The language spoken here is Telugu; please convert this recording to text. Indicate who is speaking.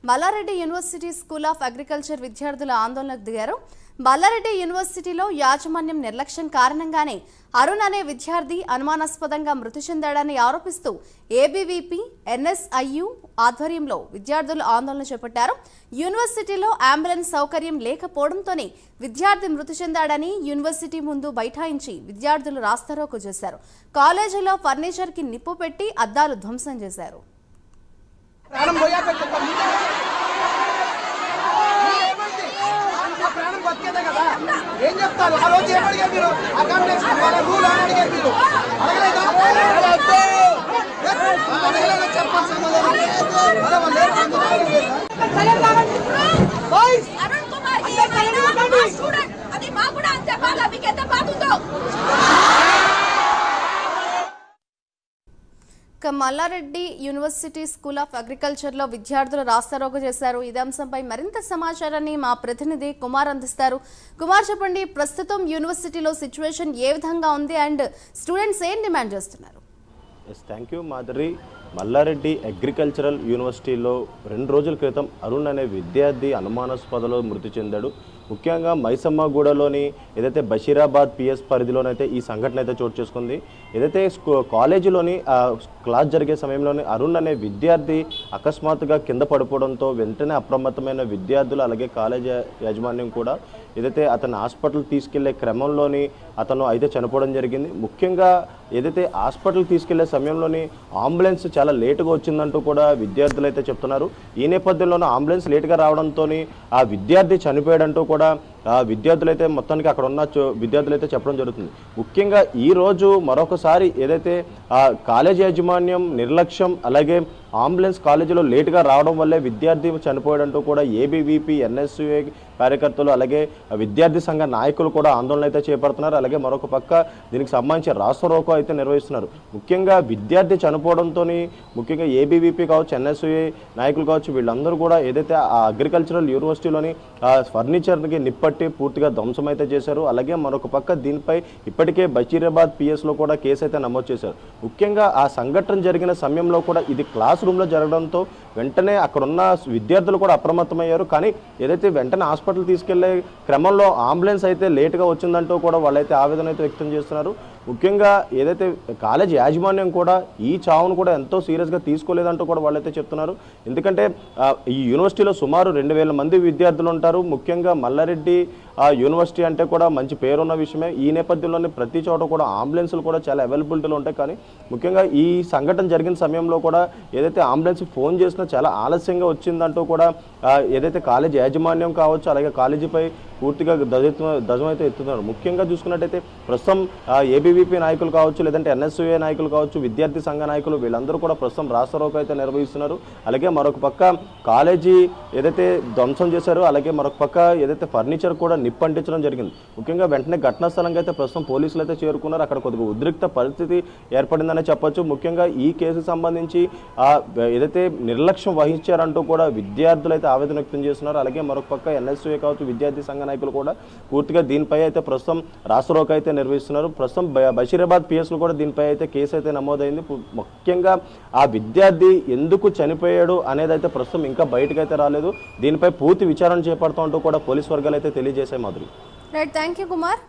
Speaker 1: Mallareddy university school of agriculture విద్యార్థుల ఆందోళనకు దిగారు. మల్లారెడ్డి యూనివర్సిటీలో యాజమాన్యం నిర్లక్ష్యం కారణంగానే అరుణ్ అనే విద్యార్థి అనుమానాస్పదంగా మృతి చెందాడని ఆరోపిస్తూ ఏబీవీపీ ఎన్ఎస్ఐయు ఆధ్వర్యంలో విద్యార్థులు ఆందోళన చేపట్టారు. యూనివర్సిటీలో అంబులెన్స్ సౌకర్యం లేకపోవడంతోనే విద్యార్థి మృతి చెందాడని యూనివర్సిటీ ముందు బైఠాయించి విద్యార్థులు రాస్తారోకో చేశారు. కాలేజీలో ఫర్నిచర్ కి నిప్పు పెట్టి అద్దాలు ధ్వంసం చేశారు.
Speaker 2: ఏం చెప్తారు ఆ రోజు ఏమడిగారు మీరు అకామిడేషన్ వాళ్ళ రూల్ అని అడిగారు మీరు అడగలేదా చెప్పాలి
Speaker 1: Malla Reddy university school of agriculture లో విద్యార్థులు రాస్తారోకో చేశారు. ఇదే అంశంపై మరింత సమాచారాన్ని మా ప్రతినిధి కుమార్ అందిస్తారు. కుమార్, చెప్పండి, ప్రస్తుతం యూనివర్సిటీలో సిచ్యువేషన్ ఏ విధంగా ఉంది అండ్ స్టూడెంట్స్ ఏం డిమాండ్ చేస్తున్నారు?
Speaker 3: Thank you Madhuri. Malla Reddy agricultural యూనివర్సిటీలో 2 రోజుల క్రితం అరుణ్ అనే విద్యార్థి అనుమానాస్పదలో మృతి చెందాడు. ముఖ్యంగా మైసమ్మగూడలోని ఏదైతే బషీరాబాద్ పిఎస్ పరిధిలోనైతే ఈ సంఘటన అయితే చోటు చేసుకుంది. ఏదైతే కాలేజీలోని క్లాస్ జరిగే సమయంలోని అరుణ్ అనే విద్యార్థి అకస్మాత్తుగా కింద పడిపోవడంతో వెంటనే అప్రమత్తమైన విద్యార్థులు అలాగే కాలేజీ యాజమాన్యం కూడా ఏదైతే అతను హాస్పిటల్ తీసుకెళ్లే క్రమంలోని అతను అయితే చనిపోవడం జరిగింది. ముఖ్యంగా ఏదైతే హాస్పిటల్ తీసుకెళ్లే సమయంలోని అంబులెన్స్ చాలా లేటుగా వచ్చిందంటూ కూడా విద్యార్థులు అయితే చెప్తున్నారు. ఈ నేపథ్యంలోనే అంబులెన్స్ లేటుగా రావడంతో ఆ విద్యార్థి చనిపోయాడంటూ కూడా విద్యార్థులు అయితే మొత్తానికి అక్కడ ఉన్న విద్యార్థులు అయితే చెప్పడం జరుగుతుంది. ముఖ్యంగా ఈ రోజు మరొకసారి ఏదైతే కాలేజీ యాజమాన్యం నిర్లక్ష్యం అలాగే అంబులెన్స్ కాలేజీలో లేటుగా రావడం వల్లే విద్యార్థి చనిపోయాడంటూ కూడా ఏబీవీపీ ఎన్ఎస్యుఏ కార్యకర్తలు అలాగే విద్యార్థి సంఘ నాయకులు కూడా ఆందోళన అయితే చేపడుతున్నారు. అలాగే మరొక పక్క దీనికి సంబంధించి రాస్తారోకో అయితే నిర్వహిస్తున్నారు. ముఖ్యంగా విద్యార్థి చనిపోవడంతో ముఖ్యంగా ఏబీవీపీ కావచ్చు ఎన్ఎస్యుఏ నాయకులు కావచ్చు వీళ్ళందరూ కూడా ఏదైతే ఆ అగ్రికల్చరల్ యూనివర్సిటీలోని ఫర్నిచర్కి నిప్పట్టి పూర్తిగా ధ్వంసం అయితే చేశారు. అలాగే మరొక పక్క దీనిపై ఇప్పటికే బషీరాబాద్ పిఎస్లో కూడా కేసు అయితే నమోదు చేశారు. ముఖ్యంగా ఆ సంఘటన జరిగిన సమయంలో కూడా ఇది క్లాస్ రూమ్లో జరగడంతో వెంటనే అక్కడున్న విద్యార్థులు కూడా అప్రమత్తమయ్యారు. కానీ ఏదైతే వెంటనే హాస్పిటల్ తీసుకెళ్లే క్రమంలో అంబులెన్స్ అయితే లేటుగా వచ్చిందంటూ కూడా వాళ్ళైతే ఆవేదన అయితే వ్యక్తం చేస్తున్నారు. ముఖ్యంగా ఏదైతే కాలేజ్ యాజమాన్యం కూడా ఈ చావును కూడా ఎంతో సీరియస్గా తీసుకోలేదంటూ కూడా వాళ్ళైతే చెప్తున్నారు. ఎందుకంటే ఈ యూనివర్సిటీలో సుమారు 2000 మంది విద్యార్థులు ఉంటారు. ముఖ్యంగా మల్లారెడ్డి యూనివర్సిటీ అంటే కూడా మంచి పేరున్న విషయమే. ఈ నేపథ్యంలోనే ప్రతి చోట కూడా అంబులెన్స్లు కూడా చాలా అవైలబిలిటీలో ఉంటాయి. కానీ ముఖ్యంగా ఈ సంఘటన జరిగిన సమయంలో కూడా ఏదైతే అంబులెన్స్ ఫోన్ చేసినా చాలా ఆలస్యంగా వచ్చిందంటూ కూడా ఏదైతే కాలేజ్ యాజమాన్యం కావచ్చు అలాగే కాలేజీపై పూర్తిగా ధ్వజమైతే ఎత్తుతున్నారు. ముఖ్యంగా చూసుకున్నట్టయితే ప్రస్తుతం ఏబీవీపీ నాయకులు కావచ్చు లేదంటే ఎన్ఎస్యుఏ నాయకులు కావచ్చు విద్యార్థి సంఘ నాయకులు వీళ్ళందరూ కూడా ప్రస్తుతం రాస్తారోకో అయితే నిర్వహిస్తున్నారు. అలాగే మరొక పక్క కాలేజీ ఏదైతే ధ్వంసం చేశారో అలాగే మరొక పక్క ఏదైతే ఫర్నిచర్ కూడా నిప్పంటించడం జరిగింది. ముఖ్యంగా వెంటనే ఘటనా స్థలంగా అయితే ప్రస్తుతం పోలీసులు అయితే చేరుకున్నారు. అక్కడ కొద్దిగా ఉద్రిక్త పరిస్థితి ఏర్పడిందనే చెప్పొచ్చు. ముఖ్యంగా ఈ కేసుకు సంబంధించి ఏదైతే నిర్లక్ష్యం వహించారంటూ కూడా విద్యార్థులు అయితే ఆవేదన వ్యక్తం చేస్తున్నారు. అలాగే మరొక పక్క ఎన్ఎస్యుఏ కావచ్చు విద్యార్థి సంఘ నాయకులు కూడా పూర్తిగా దీనిపై అయితే ప్రస్తుతం రాస్తారోకో అయితే నిర్వహిస్తున్నారు. ప్రస్తుతం బషీరాబాద్ పిఎస్లో కూడా దీనిపై అయితే కేసు అయితే నమోదైంది. ముఖ్యంగా ఆ విద్యార్థి ఎందుకు చనిపోయాడు అనేది అయితే ప్రస్తుతం ఇంకా బయటకు అయితే రాలేదు. దీనిపై పూర్తి విచారణ చేపడుతూ కూడా పోలీస్ వర్గాలు అయితే తెలియజేశాయి. Madhuri.
Speaker 1: Right, thank you Kumar.